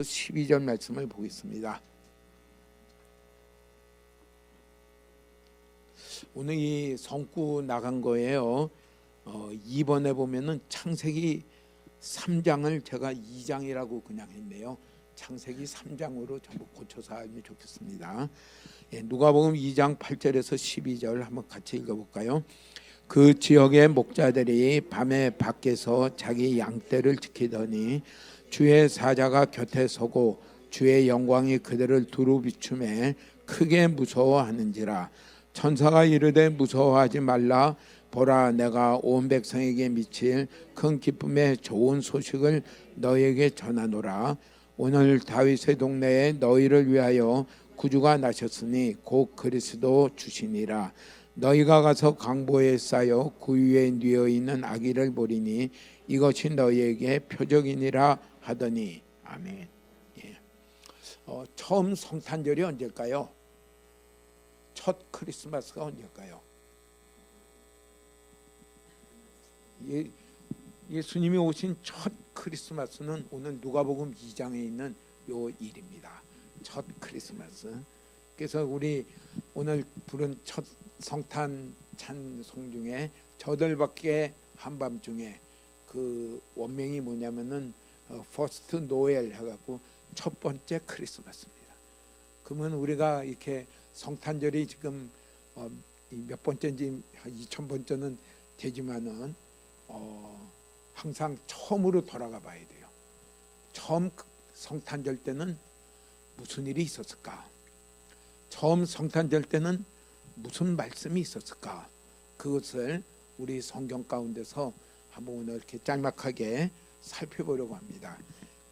12절 말씀을 보겠습니다. 오늘 이 성구 나간 거예요. 2번에 보면은 창세기 3장을 제가 2장이라고 그냥 했네요. 창세기 3장으로 전부 고쳐서 알면 좋겠습니다. 누가복음 2장 8절에서 12절 한번 같이 읽어볼까요? 그 지역의 목자들이 밤에 밖에서 자기 양떼를 지키더니 주의 사자가 곁에 서고 주의 영광이 그들을 두루 비추매 크게 무서워하는지라. 천사가 이르되 무서워하지 말라. 보라, 내가 온 백성에게 미칠 큰 기쁨의 좋은 소식을 너희에게 전하노라. 오늘 다윗의 동네에 너희를 위하여 구주가 나셨으니 곧 그리스도 주시니라. 너희가 가서 강보에 쌓여 그 위에 뉘어 있는 아기를 보리니 이것이 너희에게 표적이니라 하더니. 아멘. 처음 성탄절이 언제일까요? 첫 크리스마스가 언제일까요? 예수님이 오신 첫 크리스마스는 오늘 누가복음 2장에 있는 요 일입니다. 첫 크리스마스. 그래서 우리 오늘 부른 첫 성탄 찬송 중에 저들밖에 한밤중에 그 원명이 뭐냐면은 퍼스트 노엘 해갖고 첫 번째 크리스마스입니다. 그러면 우리가 이렇게 성탄절이 지금 몇 번째인지 2000번째는 되지만은 항상 처음으로 돌아가 봐야 돼요. 처음 성탄절 때는 무슨 일이 있었을까? 처음 성탄절 때는 무슨 말씀이 있었을까? 그것을 우리 성경 가운데서 한번 오늘 이렇게 짤막하게 살펴보려고 합니다.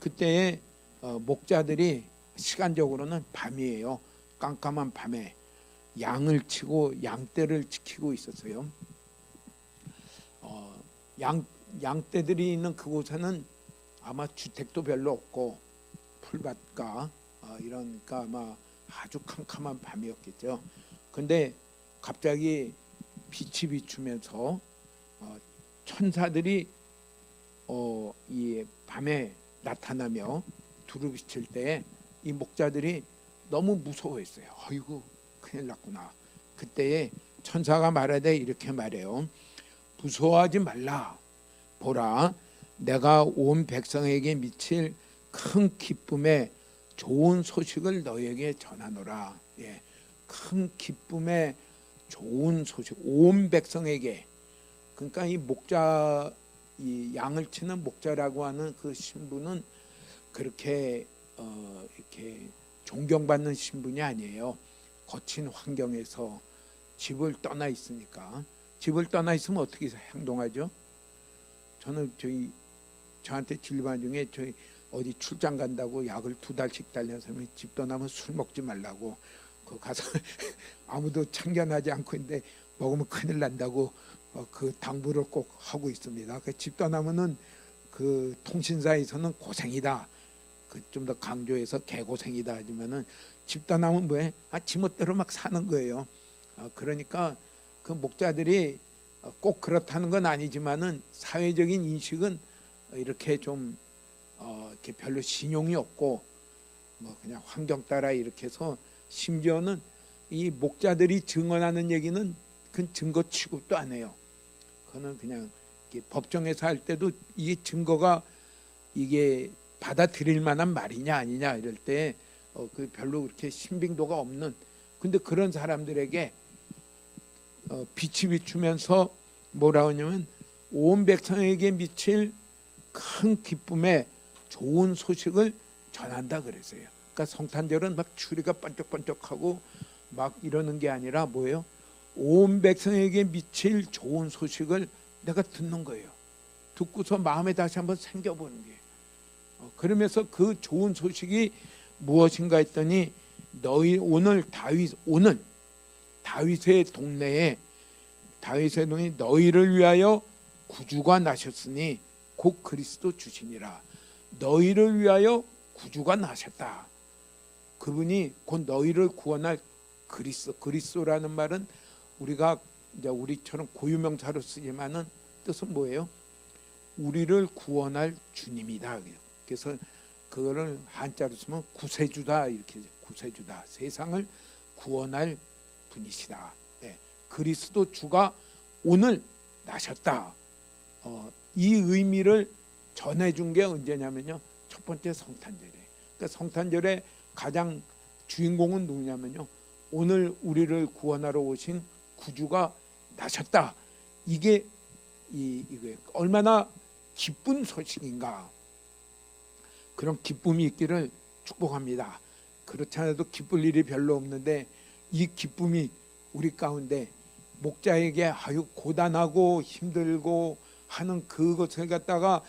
그때의 목자들이 시간적으로는 밤이에요. 깜깜한 밤에 양을 치고 양떼를 지키고 있었어요. 양떼들이 있는 그곳에는 아마 주택도 별로 없고 풀밭과 이러니까 아마 아주 캄캄한 밤이었겠죠. 근데 갑자기 빛이 비추면서 천사들이 이 밤에 나타나며 두루 비칠 때 이 목자들이 너무 무서워했어요. 아이고 큰일 났구나. 그때에 천사가 말하되 이렇게 말해요. 무서워하지 말라. 보라, 내가 온 백성에게 미칠 큰 기쁨의 좋은 소식을 너에게 전하노라. 큰 기쁨의 좋은 소식, 온 백성에게. 그러니까 이 목자, 이 양을 치는 목자라고 하는 그 신분은 그렇게 이렇게 존경받는 신분이 아니에요. 거친 환경에서 집을 떠나 있으니까. 집을 떠나 있으면 어떻게 행동하죠? 저는 저한테 진료반 중에 저희 어디 출장 간다고 약을 2달씩 달려서 집 떠나면 술 먹지 말라고 그 가서 아무도 참견하지 않고 있는데 먹으면 큰일 난다고 그 당부를 꼭 하고 있습니다. 그 집 떠나면은 그 통신사에서는 고생이다. 그 좀 더 강조해서 개고생이다 하지만은 집 떠나면 뭐해? 지멋대로 막 사는 거예요. 그러니까 그 목자들이 꼭 그렇다는 건 아니지만은 사회적인 인식은 이렇게 좀 이렇게 별로 신용이 없고 뭐 그냥 환경 따라 이렇게 해서 심지어는 이 목자들이 증언하는 얘기는 그 증거 취급도 안 해요. 그거는 그냥 법정에서 할 때도 이게 증거가 이게 받아들일 만한 말이냐 아니냐 이럴 때 그 별로 그렇게 신빙도가 없는. 근데 그런 사람들에게 빛이 비추면서 뭐라 하냐면 온 백성에게 미칠 큰 기쁨의 좋은 소식을 전한다 그랬어요. 그러니까 성탄절은 막 추리가 번쩍번쩍하고 막 이러는 게 아니라 뭐예요? 온 백성에게 미칠 좋은 소식을 내가 듣는 거예요. 듣고서 마음에 다시 한번 생겨보는 게. 그러면서 그 좋은 소식이 무엇인가 했더니 오늘 다윗의 동네에 너희를 위하여 구주가 나셨으니 곧 그리스도 주시니라. 너희를 위하여 구주가 나셨다. 그분이 곧 너희를 구원할 그리스도라는 말은 우리가 이제 우리처럼 고유명사로 쓰지만은 뜻은 뭐예요? 우리를 구원할 주님이다. 그래서 그거를 한자로 쓰면 구세주다 이렇게 구세주다. 세상을 구원할 분이시다. 네. 그리스도 주가 오늘 나셨다. 이 의미를 전해준 게 언제냐면요. 첫 번째 성탄절에. 그러니까 성탄절의 가장 주인공은 누구냐면요. 오늘 우리를 구원하러 오신 구주가 나셨다. 이게 이게 얼마나 기쁜 소식인가. 그런 기쁨이 있기를 축복합니다. 그렇지 않아도 기쁠 일이 별로 없는데 이 기쁨이 우리 가운데 목자에게 아유 고단하고 힘들고 하는 그것을 갖다가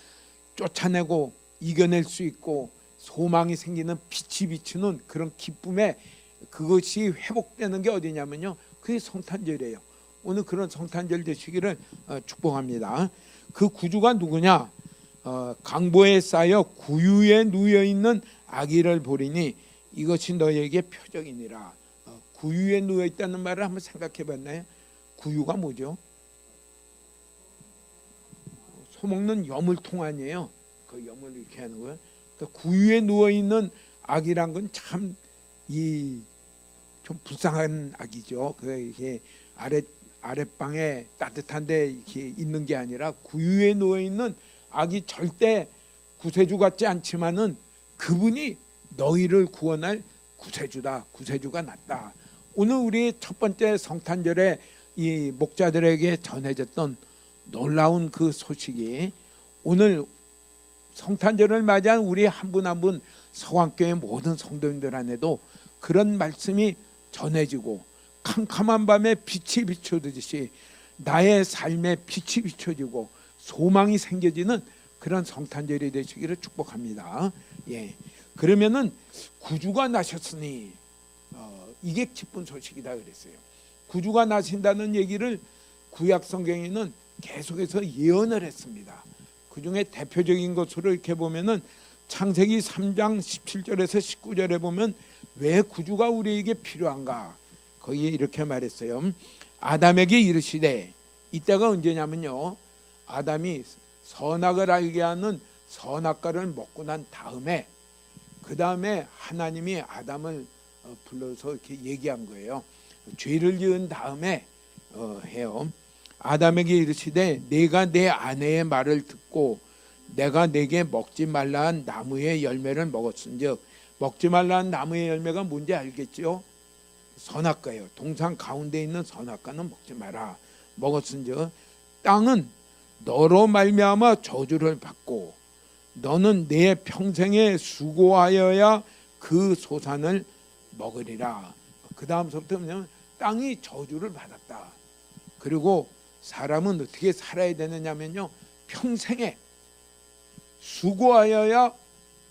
쫓아내고 이겨낼 수 있고 소망이 생기는 빛이 비추는 그런 기쁨에 그것이 회복되는 게 어디냐면요. 그게 성탄절이에요. 오늘 그런 성탄절 되시기를 축복합니다. 그 구주가 누구냐? 강보에 쌓여 구유에 누워 있는 아기를 보리니 이것이 너희에게 표적이니라. 구유에 누워 있다는 말을 한번 생각해 봤나요? 구유가 뭐죠? 소 먹는 여물통 아니에요? 그 여물 이렇게 하는 거예요. 그러니까 구유에 누워 있는 아기란 건 참 좀 불쌍한 아기죠. 이게 아랫방에 따뜻한데 이렇게 있는 게 아니라 구유에 누워 있는 아기 절대 구세주 같지 않지만은 그분이 너희를 구원할 구세주다. 구세주가 났다. 오늘 우리 첫 번째 성탄절에 이 목자들에게 전해졌던 놀라운 그 소식이 오늘 성탄절을 맞이한 우리 한 분 한 분 서강교회 모든 성도님들 안에도 그런 말씀이 전해지고 캄캄한 밤에 빛이 비춰지듯이 나의 삶에 빛이 비춰지고 소망이 생겨지는 그런 성탄절이 되시기를 축복합니다. 예, 그러면은 구주가 나셨으니 이게 기쁜 소식이다 그랬어요. 구주가 나신다는 얘기를 구약 성경에는 계속해서 예언을 했습니다. 그 중에 대표적인 것으로 이렇게 보면은 창세기 3장 17절에서 19절에 보면 왜 구주가 우리에게 필요한가? 거기에 이렇게 말했어요. 아담에게 이르시되, 이때가 언제냐면요. 아담이 선악을 알게 하는 선악과를 먹고 난 다음에 그 다음에 하나님이 아담을 불러서 이렇게 얘기한 거예요. 죄를 지은 다음에 해요. 아담에게 이르시되 내가 내 아내의 말을 듣고 내가 내게 먹지 말라 한 나무의 열매를 먹었은즉, 먹지 말라 한 나무의 열매가 뭔지 알겠죠? 선악과예요. 동산 가운데 있는 선악과는 먹지 마라. 먹었은즉 땅은 너로 말미암아 저주를 받고 너는 내 평생에 수고하여야 그 소산을 먹으리라. 그 다음서부터 뭐냐면 땅이 저주를 받았다. 그리고 사람은 어떻게 살아야 되느냐면요, 평생에 수고하여야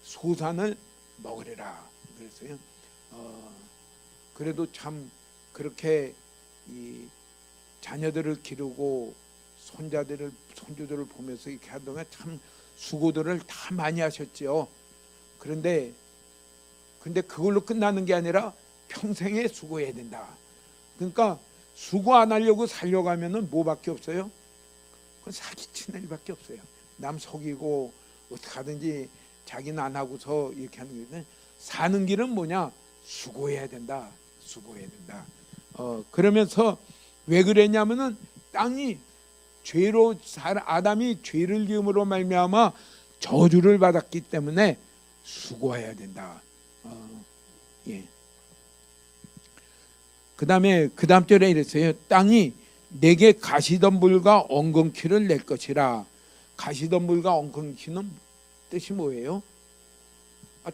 소산을 먹으리라. 그래서요. 그래도 참 그렇게 이 자녀들을 기르고 손주들을 보면서 이렇게 하동안 참 수고들을 다 많이 하셨죠. 근데 그걸로 끝나는 게 아니라 평생에 수고해야 된다. 그러니까 수고 안 하려고 살려고 하면은 뭐밖에 없어요? 그건 사기치는 일밖에 없어요. 남 속이고 어떻게 하든지 자기는 안 하고서 이렇게 하는 게, 사는 길은 뭐냐? 수고해야 된다. 수고해야 된다. 그러면서 왜 그랬냐면은 땅이 아담이 죄를 지음으로 말미암아 저주를 받았기 때문에 수고해야 된다. 예. 그다음에 그 다음 절에 이랬어요. 땅이 내게 가시덤불과 엉겅퀴를 낼 것이라. 가시덤불과 엉겅퀴는 뜻이 뭐예요?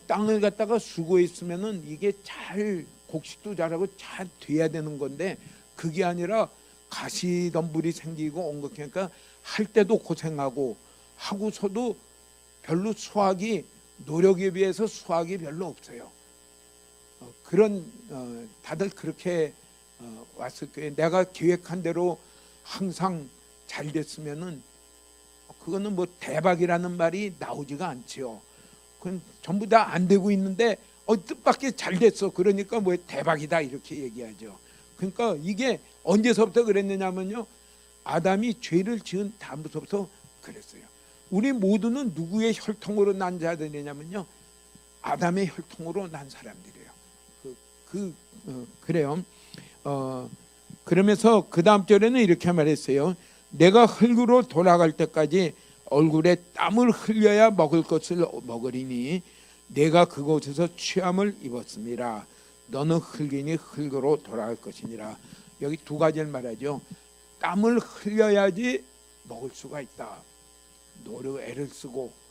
땅을 갖다가 수고했으면은 이게 잘 곡식도 잘하고 잘 돼야 되는 건데 그게 아니라 가시덤불이 생기고 엉겅퀴니까 할 때도 고생하고 하고서도 별로 수확이, 노력에 비해서 수확이 별로 없어요. 그런 다들 그렇게 왔을 거예요. 내가 계획한 대로 항상 잘 됐으면은 그거는 뭐 대박이라는 말이 나오지가 않지요. 그건 전부 다 안 되고 있는데 뜻밖의 잘 됐어. 그러니까 뭐 대박이다 이렇게 얘기하죠. 그러니까 이게 언제서부터 그랬느냐면요, 아담이 죄를 지은 다음부터 그랬어요. 우리 모두는 누구의 혈통으로 난 자들이냐면요, 아담의 혈통으로 난 사람들이에요. 그래요. 그러면서 그 다음 절에는 이렇게 말했어요. 내가 흙으로 돌아갈 때까지 얼굴에 땀을 흘려야 먹을 것을 먹으리니 내가 그곳에서 취함을 입었습니다. 너는 흙이니 흙으로 돌아갈 것이니라. 여기 두 가지를 말하죠. 땀을 흘려야지 먹을 수가 있다. 노력 애를 쓰고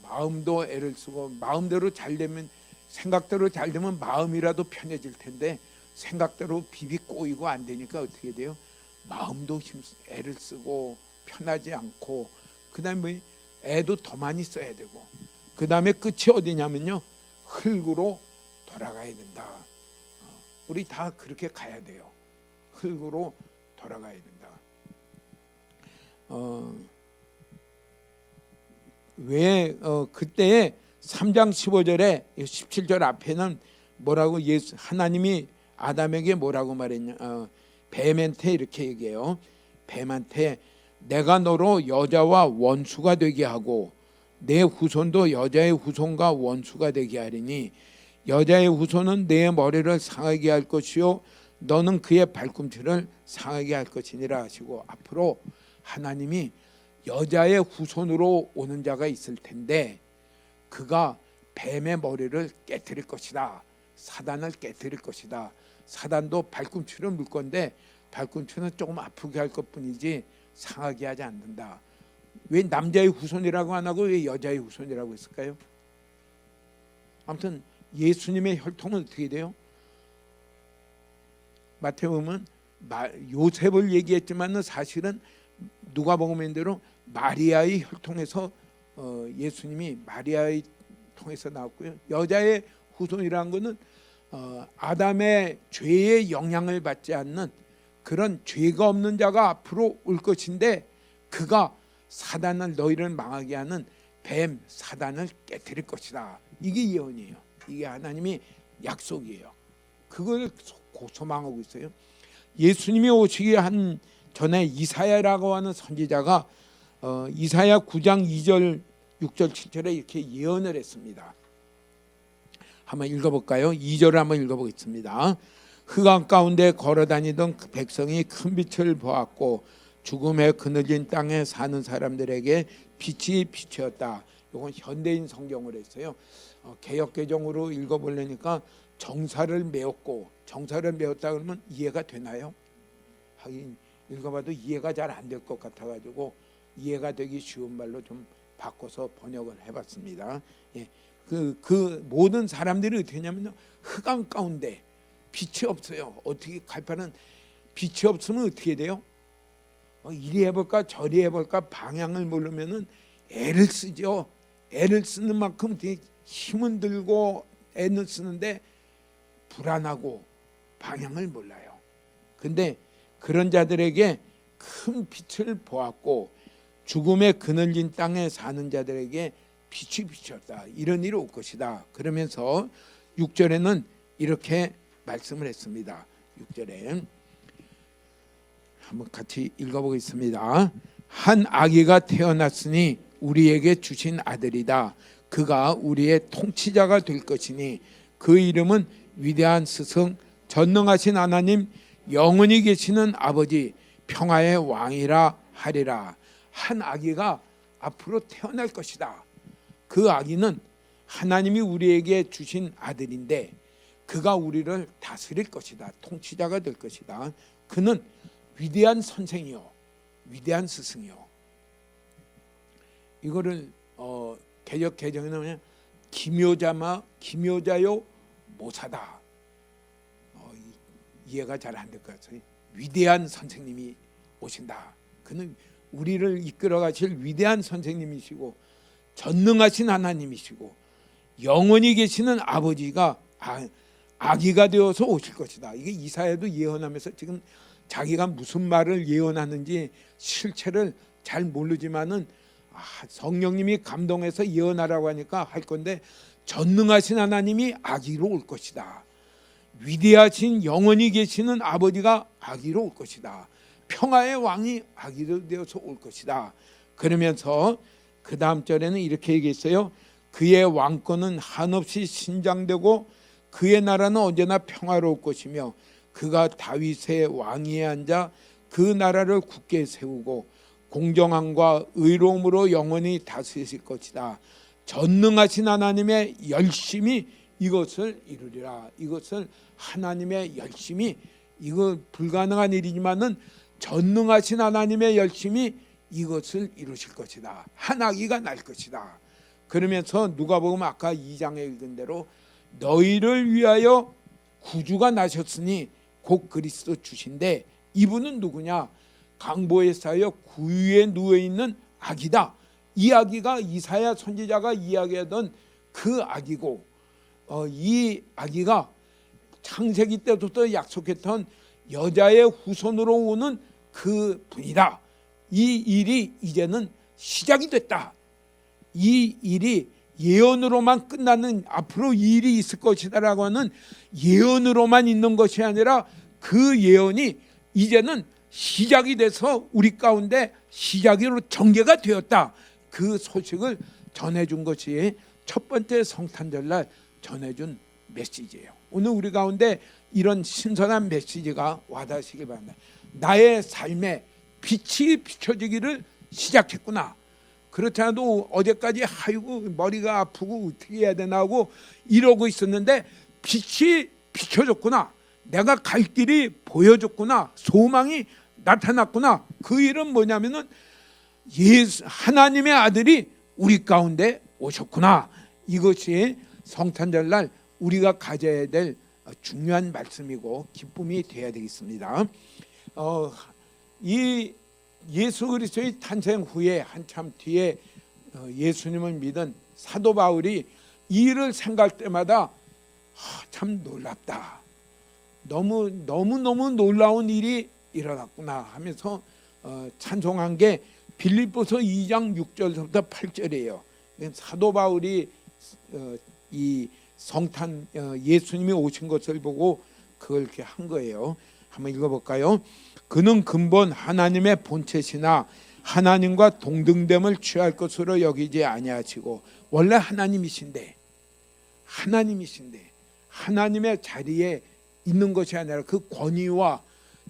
마음도 애를 쓰고 마음대로 잘 되면 생각대로 잘 되면 마음이라도 편해질 텐데 생각대로 비비 꼬이고 안 되니까 어떻게 돼요? 마음도 애를 쓰고 편하지 않고 그다음에 애도 더 많이 써야 되고 그다음에 끝이 어디냐면요. 흙으로 돌아가야 된다. 우리 다 그렇게 가야 돼요. 흙으로 돌아가야 된다. 왜 그때에 3장 15절에 17절 앞에는 뭐라고 하나님이 아담에게 뭐라고 말했냐? 뱀한테 이렇게 얘기해요. 뱀한테 내가 너로 여자와 원수가 되게 하고 내 후손도 여자의 후손과 원수가 되게 하리니 여자의 후손은 내 머리를 상하게 할 것이요 너는 그의 발꿈치를 상하게 할 것이니라 하시고 앞으로 하나님이 여자의 후손으로 오는 자가 있을 텐데 그가 뱀의 머리를 깨뜨릴 것이다. 사단을 깨뜨릴 것이다. 사단도 발꿈치를 물 건데 발꿈치는 조금 아프게 할 것뿐이지 상하게 하지 않는다. 왜 남자의 후손이라고 안 하고 왜 여자의 후손이라고 했을까요? 아무튼 예수님의 혈통은 어떻게 돼요? 마태복음은 요셉을 얘기했지만 사실은 누가복음인 대로 마리아의 혈통에서 예수님이 마리아의 통해서 나왔고요. 여자의 후손이라는 것은 아담의 죄의 영향을 받지 않는 그런 죄가 없는 자가 앞으로 올 것인데 그가 사단을 너희를 망하게 하는 뱀 사단을 깨뜨릴 것이다. 이게 예언이에요. 이게 하나님이 약속이에요. 그걸 소망하고 있어요. 예수님이 오시기 한 전에 이사야라고 하는 선지자가 이사야 9장 2절 6절 7절에 이렇게 예언을 했습니다. 한번 읽어볼까요? 2절을 한번 읽어보겠습니다. 흑암 가운데 걸어다니던 그 백성이 큰 빛을 보았고 죽음의 그늘진 땅에 사는 사람들에게 빛이 비추었다. 이건 현대인 성경을 했어요. 개역개정으로 읽어보려니까 정사를 메웠고 정사를 메웠다 그러면 이해가 되나요? 하긴 읽어봐도 이해가 잘 안 될 것 같아가지고 이해가 되기 쉬운 말로 좀 바꿔서 번역을 해봤습니다. 예. 그 모든 사람들이 어떻게 하냐면요. 흑암 가운데 빛이 없어요. 어떻게 갈파는 빛이 없으면 어떻게 돼요? 이리 해볼까 저리 해볼까 방향을 모르면은 애를 쓰죠. 애를 쓰는 만큼 되게 힘은 들고 애는 쓰는데 불안하고 방향을 몰라요. 근데 그런 자들에게 큰 빛을 보았고 죽음의 그늘진 땅에 사는 자들에게 빛이 비쳤다. 이런 일이 올 것이다. 그러면서 6절에는 이렇게 말씀을 했습니다. 6절에 한번 같이 읽어보겠습니다. 한 아기가 태어났으니 우리에게 주신 아들이다. 그가 우리의 통치자가 될 것이니 그 이름은 위대한 스승 전능하신 하나님 영원히 계시는 아버지 평화의 왕이라 하리라. 한 아기가 앞으로 태어날 것이다. 그 아기는 하나님이 우리에게 주신 아들인데 그가 우리를 다스릴 것이다. 통치자가 될 것이다. 그는 위대한 선생이요 위대한 스승이요. 이거를 개역 개정에 나오면 기묘자요 모사다. 이해가 잘 안 될 것 같아요. 위대한 선생님이 오신다. 그는 우리를 이끌어 가실 위대한 선생님이시고 전능하신 하나님이시고 영원히 계시는 아버지가 아기가 되어서 오실 것이다. 이게 이사야도 예언하면서 지금 자기가 무슨 말을 예언하는지 실체를 잘 모르지만은 성령님이 감동해서 예언하라고 하니까 할 건데 전능하신 하나님이 아기로 올 것이다. 위대하신 영원히 계시는 아버지가 아기로 올 것이다. 평화의 왕이 아기로 되어서 올 것이다. 그러면서 그 다음 절에는 이렇게 얘기했어요. 그의 왕권은 한없이 신장되고 그의 나라는 언제나 평화로울 것이며 그가 다윗의 왕위에 앉아 그 나라를 굳게 세우고 공정함과 의로움으로 영원히 다스리실 것이다. 전능하신 하나님의 열심이 이것을 이루리라. 이것을 하나님의 열심이, 이거 불가능한 일이지만은 전능하신 하나님의 열심이 이것을 이루실 것이다. 한 아기가 날 것이다. 그러면서 누가복음 아까 2장에 읽은 대로 너희를 위하여 구주가 나셨으니 곧 그리스도 주신데, 이분은 누구냐? 강보에 쌓여 구유에 누워있는 아기다. 이 아기가 이사야 선지자가 이야기하던 그 아기고, 이 아기가 창세기 때부터 약속했던 여자의 후손으로 오는 그 분이다. 이 일이 이제는 시작이 됐다. 이 일이 예언으로만 끝나는, 앞으로 이 일이 있을 것이다라고 하는 예언으로만 있는 것이 아니라 그 예언이 이제는 시작이 돼서 우리 가운데 시작으로 전개가 되었다. 그 소식을 전해준 것이 첫 번째 성탄절날 전해준 메시지예요. 오늘 우리 가운데 이런 신선한 메시지가 와닿으시길 바랍니다. 나의 삶에 빛이 비춰지기를 시작했구나. 그렇지 않아도 어제까지 아이고 머리가 아프고 어떻게 해야 되나 하고 이러고 있었는데 빛이 비춰졌구나. 내가 갈 길이 보여졌구나. 소망이 나타났구나. 그 일은 뭐냐면은 예수, 하나님의 아들이 우리 가운데 오셨구나. 이것이 성탄절날 우리가 가져야 될 중요한 말씀이고 기쁨이 되어야 되겠습니다. 이 예수 그리스도의 탄생 후에 한참 뒤에 예수님을 믿은 사도 바울이 이 일을 생각할 때마다 참 놀랍다. 너무 놀라운 일이 일어났구나 하면서 찬송한 게 빌립보서 2장 6절부터 8절이에요. 사도 바울이 이 성탄 예수님이 오신 것을 보고 그걸 이렇게 한 거예요. 한번 읽어볼까요? 그는 근본 하나님의 본체시나 하나님과 동등됨을 취할 것으로 여기지 아니하시고, 원래 하나님이신데 하나님의 자리에 있는 것이 아니라 그 권위와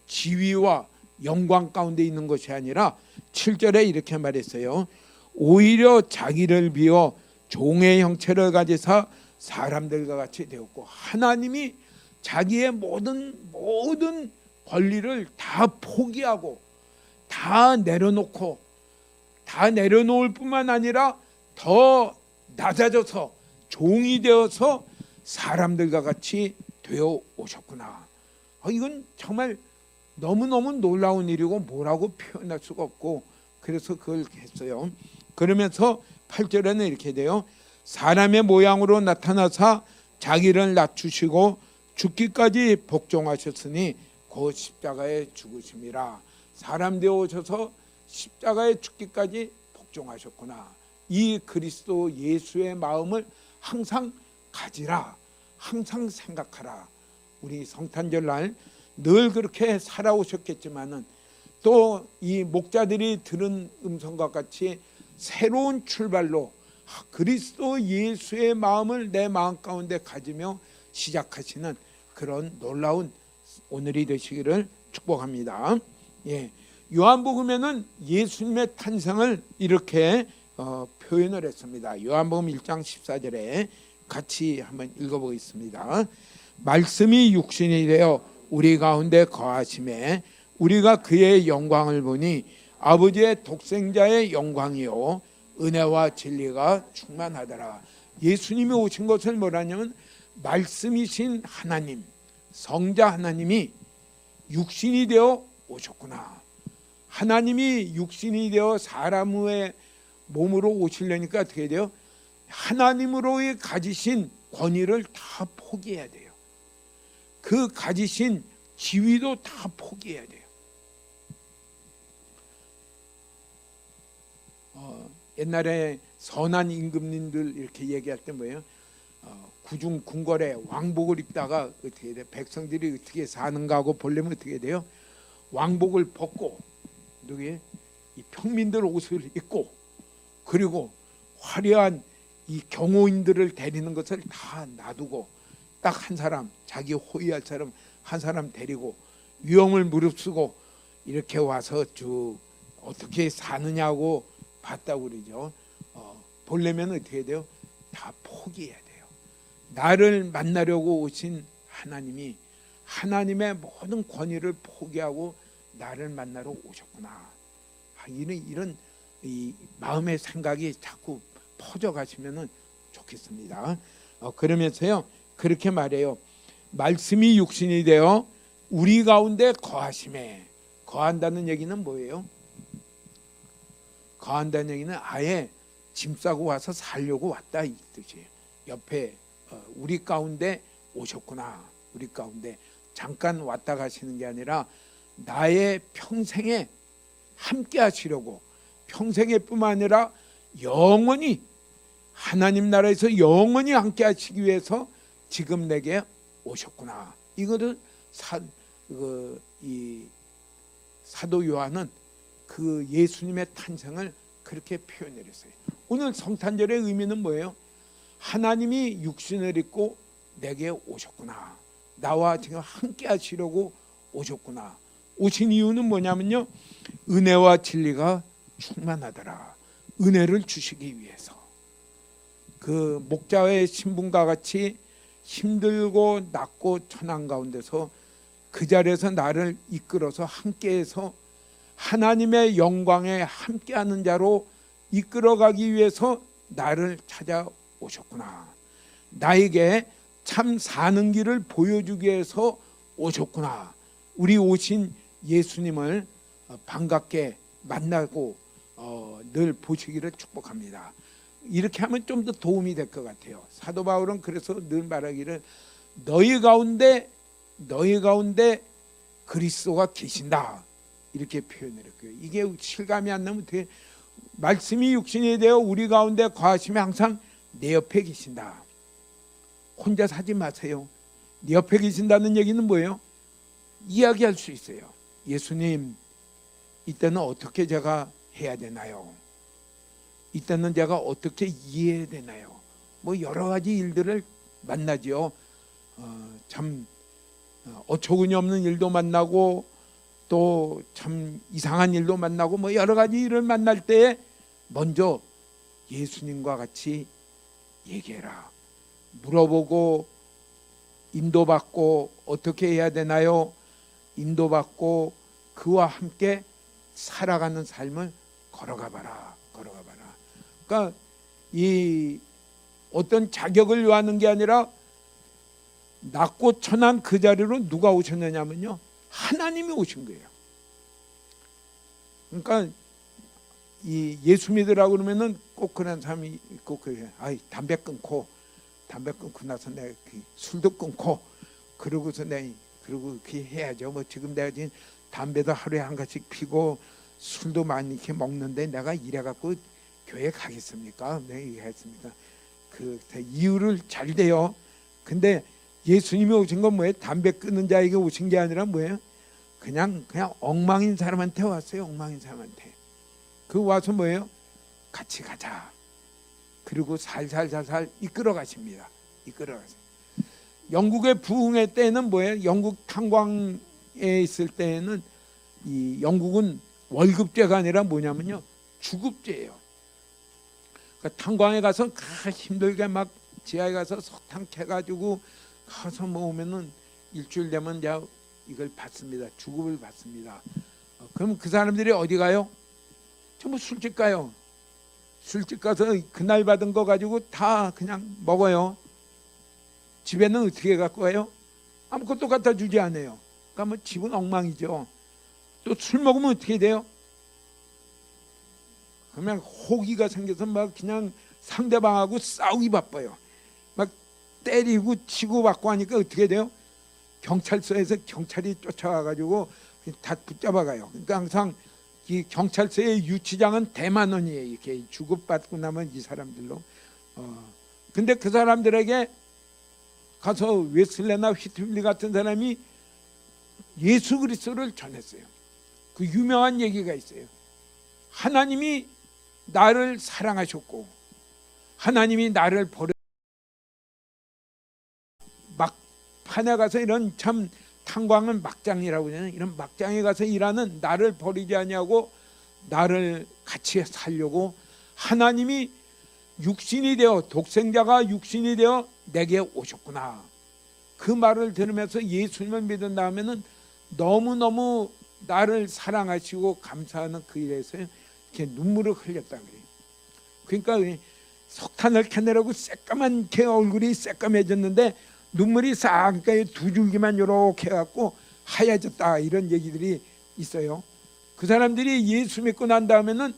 지위와 영광 가운데 있는 것이 아니라 7절에 이렇게 말했어요. 오히려 자기를 비워 종의 형체를 가지사 사람들과 같이 되었고, 하나님이 자기의 모든 권리를 다 포기하고 다 내려놓고, 다 내려놓을 뿐만 아니라 더 낮아져서 종이 되어서 사람들과 같이 되어 오셨구나. 이건 정말 너무너무 놀라운 일이고 뭐라고 표현할 수가 없고, 그래서 그걸 했어요. 그러면서 8절에는 이렇게 돼요. 사람의 모양으로 나타나사 자기를 낮추시고 죽기까지 복종하셨으니 곧 십자가에 죽으심이라. 사람 되어 오셔서 십자가에 죽기까지 복종하셨구나. 이 그리스도 예수의 마음을 항상 가지라. 항상 생각하라. 우리 성탄절날 늘 그렇게 살아오셨겠지만은 또 이 목자들이 들은 음성과 같이 새로운 출발로 그리스도 예수의 마음을 내 마음 가운데 가지며 시작하시는 그런 놀라운 오늘이 되시기를 축복합니다. 요한복음에는 예수님의 탄생을 이렇게 표현을 했습니다. 요한복음 1장 14절에 같이 한번 읽어보겠습니다. 말씀이 육신이 되어 우리 가운데 거하심에 우리가 그의 영광을 보니 아버지의 독생자의 영광이요 은혜와 진리가 충만하더라. 예수님이 오신 것을 뭐라냐면 말씀이신 하나님, 성자 하나님이 육신이 되어 오셨구나. 하나님이 육신이 되어 사람의 몸으로 오시려니까 어떻게 돼요? 하나님으로의 가지신 권위를 다 포기해야 돼요. 그 가지신 지위도 다 포기해야 돼요. 옛날에 선한 임금님들 이렇게 얘기할 때 뭐예요? 구중 궁궐에 왕복을 입다가 어떻게 돼? 백성들이 어떻게 사는가 하고 보려면 어떻게 돼요? 왕복을 벗고 누구의 이 평민들 옷을 입고, 그리고 화려한 이 경호인들을 데리는 것을 다 놔두고 딱 한 사람, 자기 호위할 사람 한 사람 데리고 위험을 무릅쓰고 이렇게 와서 쭉 어떻게 사느냐고 봤다고 그러죠. 보려면 어떻게 돼요? 다 포기해야 돼요. 나를 만나려고 오신 하나님이 하나님의 모든 권위를 포기하고 나를 만나러 오셨구나. 이런 이 마음의 생각이 자꾸 퍼져가시면 좋겠습니다. 그러면서요 그렇게 말해요. 말씀이 육신이 되어 우리 가운데 거하심에. 거한다는 얘기는 뭐예요? 거한다는 얘기는 아예 짐 싸고 와서 살려고 왔다 이 뜻이에요. 옆에 우리 가운데 오셨구나. 우리 가운데 잠깐 왔다 가시는 게 아니라 나의 평생에 함께 하시려고, 평생에 뿐만 아니라 영원히 하나님 나라에서 영원히 함께 하시기 위해서 지금 내게 오셨구나. 이거를 이 사도 요한은 그 예수님의 탄생을 그렇게 표현했어요. 오늘 성탄절의 의미는 뭐예요? 하나님이 육신을 입고 내게 오셨구나. 나와 지금 함께 하시려고 오셨구나. 오신 이유는 뭐냐면요, 은혜와 진리가 충만하더라. 은혜를 주시기 위해서. 그 목자의 신분과 같이 힘들고 낮고 천한 가운데서 그 자리에서 나를 이끌어서 함께해서 하나님의 영광에 함께하는 자로 이끌어가기 위해서 나를 찾아오셨구나. 나에게 참 사는 길을 보여주기 위해서 오셨구나. 우리 오신 예수님을 반갑게 만나고 늘 보시기를 축복합니다. 이렇게 하면 좀 더 도움이 될 것 같아요. 사도 바울은 그래서 늘 말하기를 너희 가운데 그리스도가 계신다 이렇게 표현을 했고요. 이게 실감이 안 나면 어떻게, 말씀이 육신이 되어 우리 가운데 거하시면 항상 내 옆에 계신다. 혼자 사지 마세요. 네 옆에 계신다는 얘기는 뭐예요? 이야기할 수 있어요. 예수님, 이때는 어떻게 제가 해야 되나요? 이때는 제가 어떻게 이해해야 되나요? 뭐 여러 가지 일들을 만나죠. 참 어처구니 없는 일도 만나고 또 참 이상한 일도 만나고 뭐 여러 가지 일을 만날 때 먼저 예수님과 같이 얘기해라. 물어보고 인도받고 어떻게 해야 되나요? 인도받고 그와 함께 살아가는 삶을 걸어가봐라. 그러니까 이 어떤 자격을 요하는 게 아니라 낮고 천한 그 자리로 누가 오셨느냐면요, 하나님이 오신 거예요. 그러니까 이 예수 믿으라고 그러면은 꼭 그런 사람이 꼭 그래. 담배 끊고 나서 내가 술도 끊고 그러고서 내가 그렇게 해야죠. 뭐 지금 내가 지금 담배도 하루에 한 가씩 피고 술도 많이 이렇게 먹는데 내가 이래 갖고 교회 가겠습니까? 네, 얘기했습니다. 그 이유를 잘 돼요. 근데 예수님이 오신 건 뭐예요? 담배 끊는 자에게 오신 게 아니라 뭐예요? 그냥 엉망인 사람한테 왔어요. 엉망인 사람한테. 그 와서 뭐예요? 같이 가자. 그리고 살살살살 이끌어 가십니다. 이끌어 가세요. 영국의 부흥회 때는 뭐예요? 영국 탄광에 있을 때는 이 영국은 월급제가 아니라 뭐냐면요, 주급제예요. 그러니까 탄광에 가서 힘들게 막 지하에 가서 석탄 캐가지고 가서 모으면은 일주일 되면 이제 이걸 받습니다. 주급을 받습니다. 그럼 그 사람들이 어디 가요? 전부 술집 가요. 술집 가서 그날 받은 거 가지고 다 그냥 먹어요. 집에는 어떻게 갖고 가요? 아무것도 갖다 주지 않아요. 그러니까 뭐 집은 엉망이죠. 또 술 먹으면 어떻게 돼요? 그러면 호기가 생겨서 막 그냥 상대방하고 싸우기 바빠요. 막 때리고 치고 받고 하니까 어떻게 돼요? 경찰서에서 경찰이 쫓아와가지고 다 붙잡아가요. 그러니까 항상 이 경찰서의 유치장은 대만원이에요. 이렇게 주급받고 나면 이 사람들로. 근데 그 사람들에게 가서 웨슬레나 휘트빌리 같은 사람이 예수 그리스도를 전했어요. 그 유명한 얘기가 있어요. 하나님이 나를 사랑하셨고 하나님이 나를 버려 막판에 가서 이런 참 탄광은 막장이라고 그러잖아요. 이런 막장에 가서 일하는 나를 버리지 아니하고 나를 같이 살려고 하나님이 육신이 되어 독생자가 육신이 되어 내게 오셨구나. 그 말을 들으면서 예수님을 믿은 다음에는 너무너무 나를 사랑하시고 감사하는 그 일에서 이렇게 눈물을 흘렸다 그래요. 그러니까 석탄을 캐내라고 새까맣게 얼굴이 새까매졌는데 눈물이 싹 두 줄기만 이렇게 해갖고 하얘졌다, 이런 얘기들이 있어요. 그 사람들이 예수 믿고 난 다음에는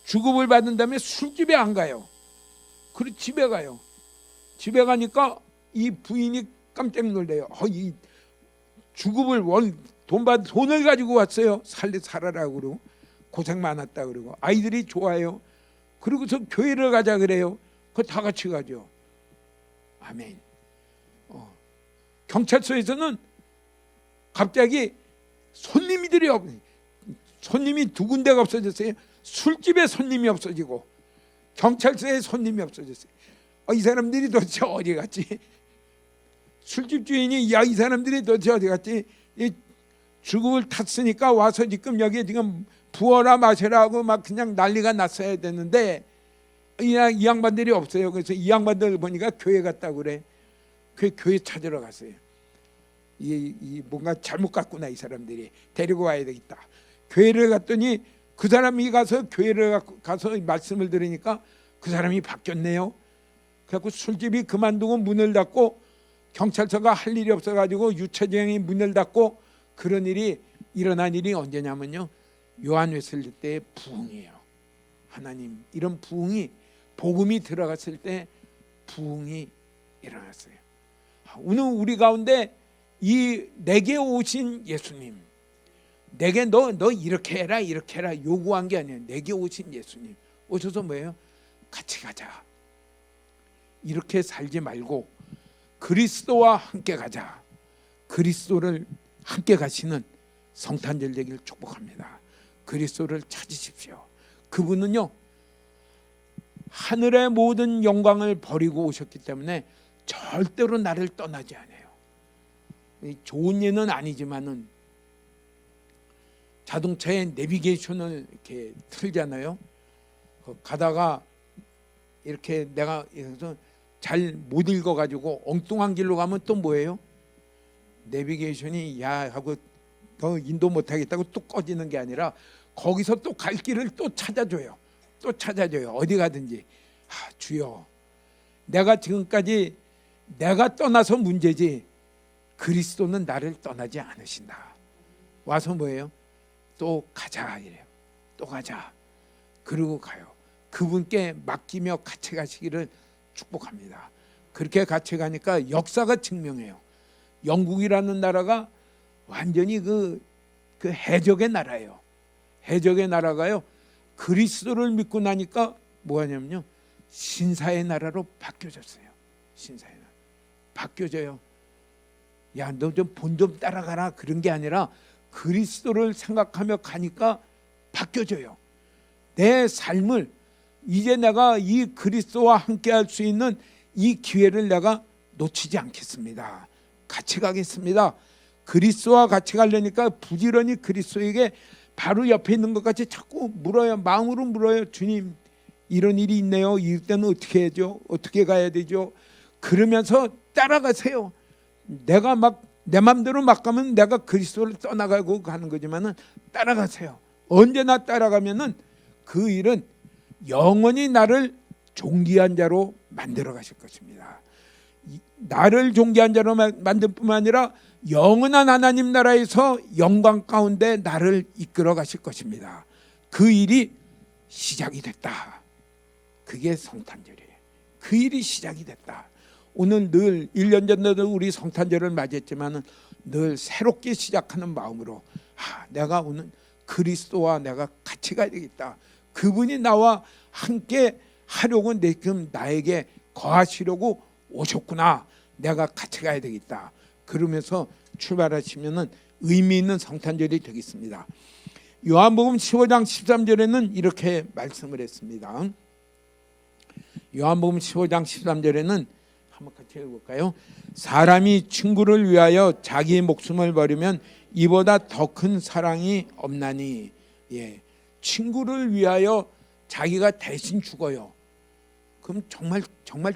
주급을 받은 다음에 술집에 안 가요. 그리고 집에 가요. 집에 가니까 이 부인이 깜짝 놀래요. 이 주급을 돈을 가지고 왔어요. 살아라 그러고 고생 많았다 그러고 아이들이 좋아요. 그리고서 교회를 가자 그래요. 그 다 같이 가죠. 아멘. 경찰서에서는 갑자기 손님이 두 군데가 없어졌어요. 술집에 손님이 없어지고 경찰서에 손님이 없어졌어요. 이 사람들이 도대체 어디 갔지? 술집 주인이 이 사람들이 도대체 어디 갔지? 주급을 탔으니까 와서 지금 여기 지금 부어라 마셔라 하고 막 그냥 난리가 났어야 되는데 이 양반들이 없어요. 그래서 이 양반들 보니까 교회 갔다고 그래. 그 교회 찾으러 갔어요. 뭔가 잘못 갔구나, 이 사람들이 데리고 와야 되겠다. 교회를 갔더니 그 사람이 가서 교회를 가서 말씀을 들으니까 그 사람이 바뀌었네요. 그래갖고 술집이 그만두고 문을 닫고 경찰서가 할 일이 없어가지고 유처장이 문을 닫고 그런 일이 일어난 일이 언제냐면요, 요한 웨슬리 때의 부흥이에요. 하나님, 이런 부흥이 복음이 들어갔을 때 부흥이 일어났어요. 오늘 우리 가운데 이 내게 오신 예수님, 내게 너 이렇게 해라 이렇게 해라 요구한 게 아니에요. 내게 오신 예수님 오셔서 뭐예요? 같이 가자. 이렇게 살지 말고 그리스도와 함께 가자. 그리스도를 함께 가시는 성탄절 되기를 축복합니다. 그리스도를 찾으십시오. 그분은요, 하늘의 모든 영광을 버리고 오셨기 때문에 절대로 나를 떠나지 않아요. 좋은 예는 아니지만은 자동차에 내비게이션을 이렇게 틀잖아요. 가다가 이렇게 내가 잘 못 읽어가지고 엉뚱한 길로 가면 또 뭐예요? 내비게이션이 야 하고 너 인도 못하겠다고 또 꺼지는 게 아니라 거기서 또 갈 길을 또 찾아줘요. 어디 가든지. 주여, 내가 지금까지 내가 떠나서 문제지 그리스도는 나를 떠나지 않으신다. 와서 뭐예요? 또 가자 이래요. 또 가자. 그러고 가요. 그분께 맡기며 같이 가시기를 축복합니다. 그렇게 같이 가니까 역사가 증명해요. 영국이라는 나라가 완전히 그 해적의 나라예요. 해적의 나라가요, 그리스도를 믿고 나니까 뭐하냐면요, 신사의 나라로 바뀌어졌어요. 신사의 나라 바뀌어져요. 야, 너 좀 본 좀 따라가라 그런 게 아니라 그리스도를 생각하며 가니까 바뀌어져요. 내 삶을 이제 내가 이 그리스도와 함께 할 수 있는 이 기회를 내가 놓치지 않겠습니다. 같이 가겠습니다. 그리스도와 같이 가려니까 부지런히 그리스도에게 바로 옆에 있는 것 같이 자꾸 물어요. 마음으로 물어요. 주님, 이런 일이 있네요. 이럴 때는 어떻게 해야죠? 어떻게 가야 되죠? 그러면서 따라가세요. 내가 막 내 맘대로 막 가면 내가 그리스도를 떠나가고 가는 거지만은 따라가세요. 언제나 따라가면은 그 일은 영원히 나를 존귀한 자로 만들어 가실 것입니다. 나를 존귀한 자로 만들 뿐만 아니라 영원한 하나님 나라에서 영광 가운데 나를 이끌어 가실 것입니다. 그 일이 시작이 됐다. 그게 성탄절이에요. 그 일이 시작이 됐다. 오늘 늘 1년 전에도 우리 성탄절을 맞이했지만 늘 새롭게 시작하는 마음으로 내가 오늘 그리스도와 내가 같이 가야 되겠다. 그분이 나와 함께 하려고 지금 나에게 거하시려고 오셨구나. 내가 같이 가야 되겠다. 그러면서 출발하시면 의미 있는 성탄절이 되겠습니다. 요한복음 15장 13절에는 이렇게 말씀을 했습니다. 요한복음 15장 13절에는 한번 같이 읽어볼까요? 사람이 친구를 위하여 자기 목숨을 버리면 이보다 더 큰 사랑이 없나니. 예, 친구를 위하여 자기가 대신 죽어요. 그럼 정말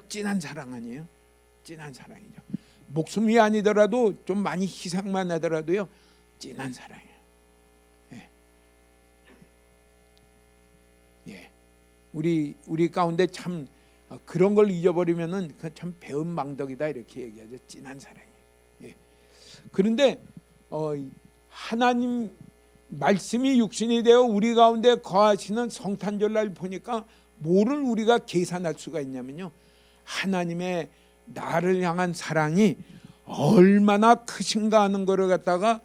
진한 사랑 아니에요? 진한 사랑이죠. 목숨이 아니더라도 좀 많이 희생만 하더라도요, 진한 사랑이에요. 예. 예. 우리 가운데 참 그런 걸 잊어버리면은 참 배은망덕이다 이렇게 얘기하죠. 진한 사랑이에요. 예. 그런데 하나님 말씀이 육신이 되어 우리 가운데 거하시는 성탄절날 보니까 뭐를 우리가 계산할 수가 있냐면요, 하나님의 나를 향한 사랑이 얼마나 크신가 하는 거를 갖다가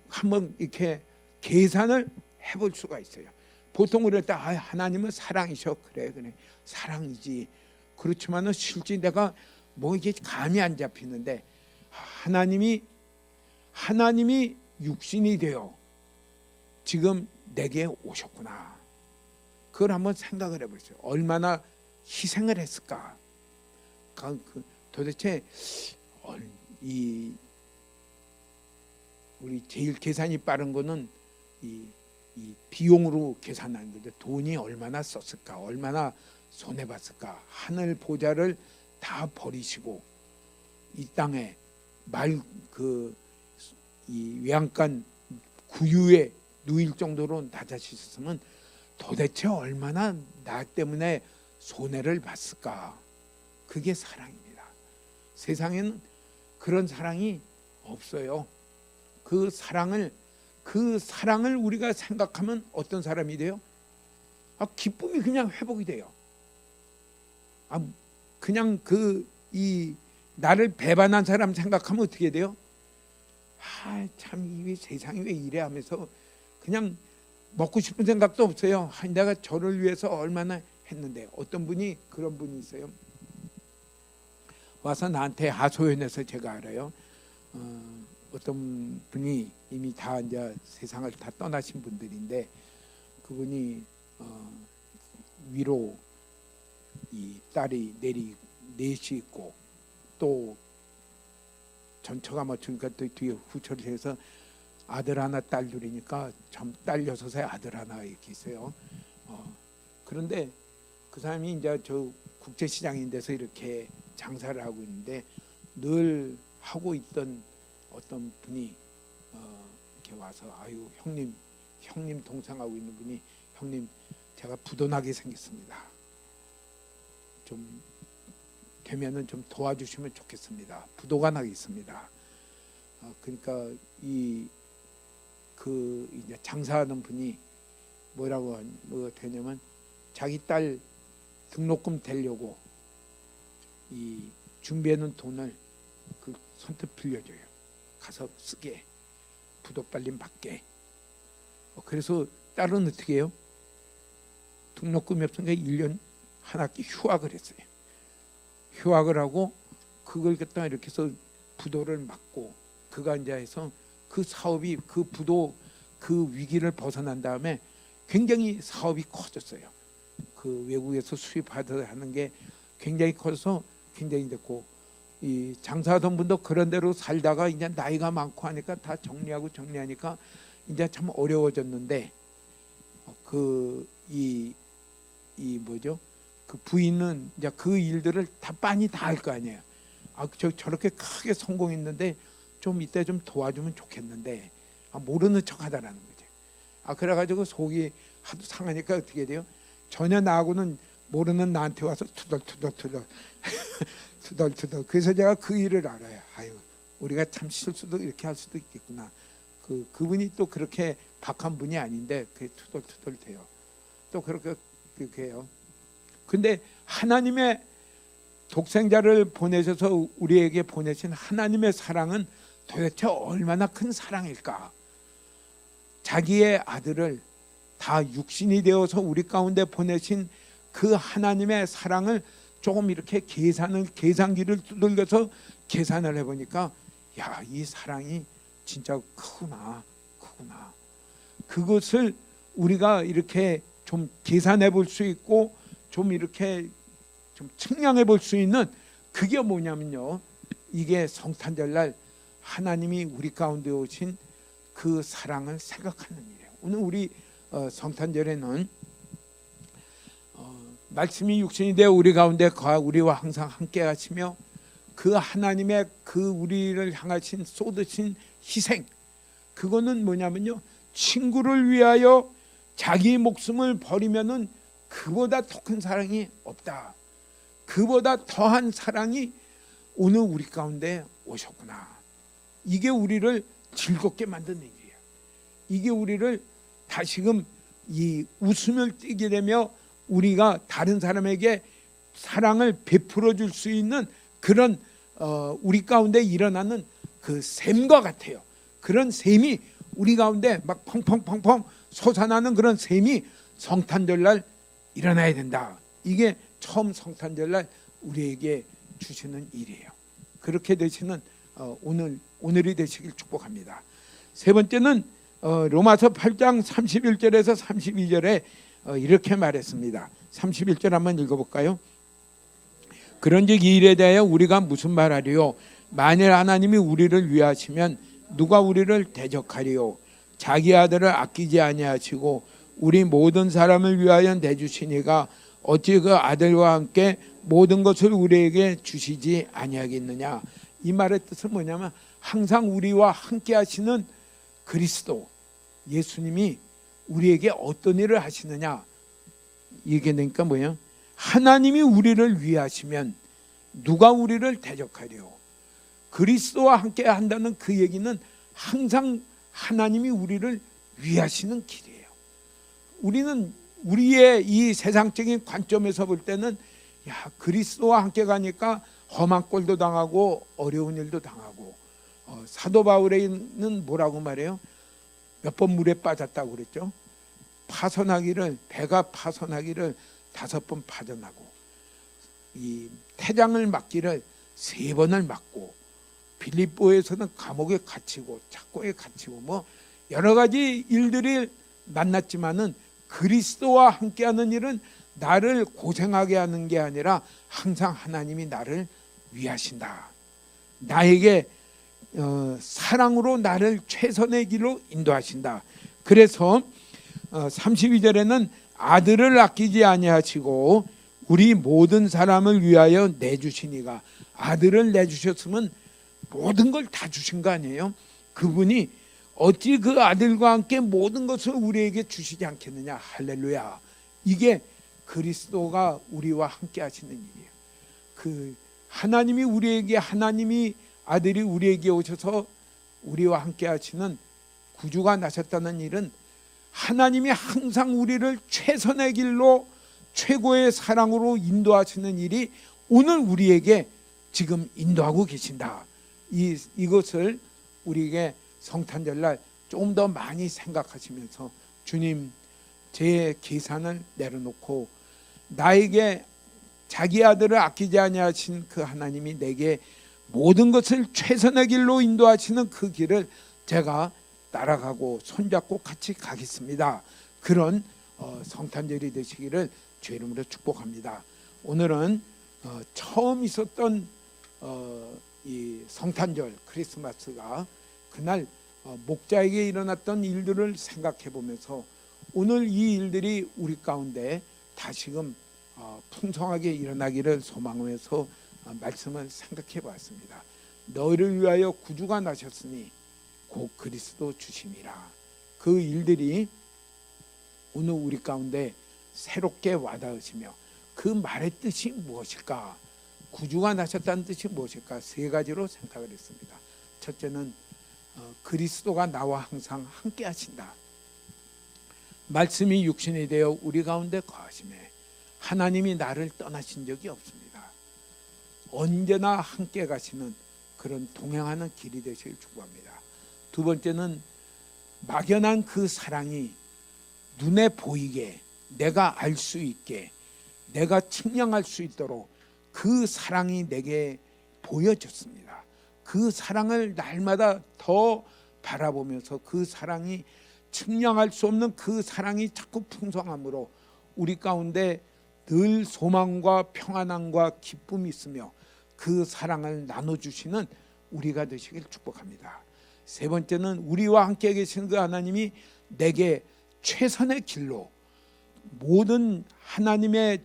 한번 이렇게 계산을 해볼 수가 있어요. 보통 그럴 때 하나님은 사랑이셔. 그래 사랑이지. 그렇지만은 실제 내가 뭐 이게 감이 안 잡히는데, 하나님이 육신이 되어 지금 내게 오셨구나. 그걸 한번 생각을 해보세요. 얼마나 희생을 했을까. 도대체 우리 제일 계산이 빠른 거는 이 비용으로 계산하는 거죠. 돈이 얼마나 썼을까, 얼마나 손해봤을까. 하늘 보좌를 다 버리시고 이 땅에 이 외양간 구유에 누일 정도로 낮아지셨으면 도대체 얼마나 나 때문에 손해를 봤을까. 그게 사랑입니다. 세상에는 그런 사랑이 없어요. 그 사랑을 우리가 생각하면 어떤 사람이 돼요? 기쁨이 그냥 회복이 돼요. 그냥 이 나를 배반한 사람 생각하면 어떻게 돼요? 참 이 세상이 왜 이래 하면서 그냥 먹고 싶은 생각도 없어요. 내가 저를 위해서 얼마나 했는데. 어떤 분이 그런 분이 있어요. 와서 나한테 하소연해서 제가 알아요. 어떤 분이 이미 다 이제 세상을 다 떠나신 분들인데, 그분이 위로 이 딸이 넷이 있고 또 전처가 맞추니까 또 뒤에 후처를 해서 아들 하나 딸 둘이니까 참 딸 6에 아들 하나 이렇게 있어요. 그런데 그 사람이 이제 저 국제시장인 데서 이렇게 장사를 하고 있는데, 늘 하고 있던 어떤 분이 이렇게 와서 형님 동상하고 있는 분이, 형님 제가 부도나게 생겼습니다. 좀 되면은 좀 도와주시면 좋겠습니다. 부도가 나겠습니다. 그러니까 이제 장사하는 분이 뭐라고 되냐면, 자기 딸 등록금 대려고 이 준비해놓은 돈을 선뜻 빌려줘요. 가서 쓰게, 부도 빨리 맞게. 그래서 딸은 어떻게 해요? 등록금이 없으니까 1년 한 학기 휴학을 했어요. 휴학을 하고 그걸 갖다 이렇게 해서 부도를 막고, 그가 이제 해서 그 사업이, 그 부도 그 위기를 벗어난 다음에 굉장히 사업이 커졌어요. 그 외국에서 수입하다 하는 게 굉장히 커서 굉장히 됐고, 이 장사하던 분도 그런 대로 살다가 이제 나이가 많고 하니까 다 정리하니까 이제 참 어려워졌는데, 그 부인은 이제 그 일들을 다 빤히 다 할 거 아니에요. 저렇게 크게 성공했는데 좀 이때 좀 도와주면 좋겠는데, 모르는 척 하다라는 거죠. 그래가지고 속이 하도 상하니까 어떻게 돼요? 전혀 나하고는 모르는 나한테 와서 투덜투덜 그래서 제가 그 일을 알아요. 우리가 참 실수도 이렇게 할 수도 있겠구나. 그분이 또 그렇게 박한 분이 아닌데 그게 투덜투덜 돼요. 또 그렇게 해요. 근데 하나님의 독생자를 보내셔서 우리에게 보내신 하나님의 사랑은 도대체 얼마나 큰 사랑일까? 자기의 아들을 다 육신이 되어서 우리 가운데 보내신 그 하나님의 사랑을 조금 이렇게 계산기를 두들겨서 계산을 해보니까, 이 사랑이 진짜 크구나. 그것을 우리가 이렇게 좀 계산해 볼 수 있고, 좀 이렇게 좀 측량해 볼 수 있는 그게 뭐냐면요, 이게 성탄절날 하나님이 우리 가운데 오신 그 사랑을 생각하는 일이에요. 오늘 우리 성탄절에는 말씀이 육신이 되어 우리 가운데 거하 우리와 항상 함께 하시며 그 하나님의 그 우리를 향하신 쏟으신 희생, 그거는 뭐냐면요, 친구를 위하여 자기 목숨을 버리면은 그보다 더 큰 사랑이 없다. 그보다 더한 사랑이 오늘 우리 가운데 오셨구나. 이게 우리를 즐겁게 만드는 일이에요. 이게 우리를 다시금 이 웃음을 띠게 되며 우리가 다른 사람에게 사랑을 베풀어 줄 수 있는 그런 우리 가운데 일어나는 그 샘과 같아요. 그런 샘이 우리 가운데 막 펑펑펑펑 솟아나는 그런 샘이 성탄절날 일어나야 된다. 이게 처음 성탄절날 우리에게 주시는 일이에요. 그렇게 되시는 오늘이 되시길 축복합니다. 세 번째는 로마서 8장 31절에서 32절에 이렇게 말했습니다. 31절 한번 읽어볼까요? 그런즉 이 일에 대하여 우리가 무슨 말하리요? 만일 하나님이 우리를 위하시면 누가 우리를 대적하리요? 자기 아들을 아끼지 아니하시고 우리 모든 사람을 위하여 내주시니가 어찌 그 아들과 함께 모든 것을 우리에게 주시지 아니하겠느냐. 이 말의 뜻은 뭐냐면 항상 우리와 함께 하시는 그리스도 예수님이 우리에게 어떤 일을 하시느냐, 이게 되니까 뭐예요? 하나님이 우리를 위하시면 누가 우리를 대적하리요? 그리스도와 함께 한다는 그 얘기는 항상 하나님이 우리를 위하시는 길이에요. 우리는 우리의 이 세상적인 관점에서 볼 때는 야, 그리스도와 함께 가니까 험한 꼴도 당하고 어려운 일도 당하고 사도 바울에는 뭐라고 말해요? 몇 번 물에 빠졌다고 그랬죠. 배가 파손하기를 5번 파전하고 이 태장을 맞기를 3번을 맞고 빌립보에서는 감옥에 갇히고 착고에 갇히고 뭐 여러 가지 일들이 만났지만은 그리스도와 함께하는 일은 나를 고생하게 하는 게 아니라 항상 하나님이 나를 위하신다. 나에게 사랑으로 나를 최선의 길로 인도하신다. 그래서 32절에는 아들을 아끼지 아니하시고 우리 모든 사람을 위하여 내주시니가, 아들을 내주셨으면 모든 걸 다 주신 거 아니에요? 그분이 어찌 그 아들과 함께 모든 것을 우리에게 주시지 않겠느냐. 할렐루야. 이게 그리스도가 우리와 함께 하시는 일이에요. 그 하나님이 우리에게, 하나님이 아들이 우리에게 오셔서 우리와 함께 하시는 구주가 나셨다는 일은 하나님이 항상 우리를 최선의 길로 최고의 사랑으로 인도하시는 일이 오늘 우리에게 지금 인도하고 계신다. 이것을 우리에게 성탄절날 좀 더 많이 생각하시면서 주님, 제 계산을 내려놓고 나에게 자기 아들을 아끼지 아니하신 그 하나님이 내게 모든 것을 최선의 길로 인도하시는 그 길을 제가 따라가고 손잡고 같이 가겠습니다. 그런 성탄절이 되시기를 주 이름으로 축복합니다. 오늘은 처음 있었던 이 성탄절 크리스마스가 그날 목자에게 일어났던 일들을 생각해 보면서 오늘 이 일들이 우리 가운데 다시금 풍성하게 일어나기를 소망하면서 말씀을 생각해 보았습니다. 너희를 위하여 구주가 나셨으니 곧 그리스도 주심이라. 그 일들이 오늘 우리 가운데 새롭게 와닿으시며 그 말의 뜻이 무엇일까? 구주가 나셨다는 뜻이 무엇일까? 3가지로 생각을 했습니다. 첫째는 그리스도가 나와 항상 함께 하신다. 말씀이 육신이 되어 우리 가운데 거하심에 하나님이 나를 떠나신 적이 없습니다. 언제나 함께 가시는 그런 동행하는 길이 되시길 축복합니다. 두 번째는 막연한 그 사랑이 눈에 보이게, 내가 알 수 있게, 내가 측량할 수 있도록 그 사랑이 내게 보여졌습니다. 그 사랑을 날마다 더 바라보면서 그 사랑이 측량할 수 없는 그 사랑이 자꾸 풍성함으로 우리 가운데 늘 소망과 평안함과 기쁨이 있으며 그 사랑을 나눠주시는 우리가 되시길 축복합니다. 세 번째는 우리와 함께 계시는 그 하나님이 내게 최선의 길로, 모든 하나님의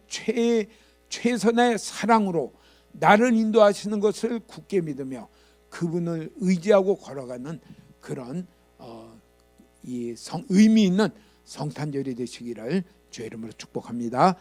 최선의 사랑으로 나를 인도하시는 것을 굳게 믿으며 그분을 의지하고 걸어가는 그런 의미 있는 성탄절이 되시기를 주의 이름으로 축복합니다.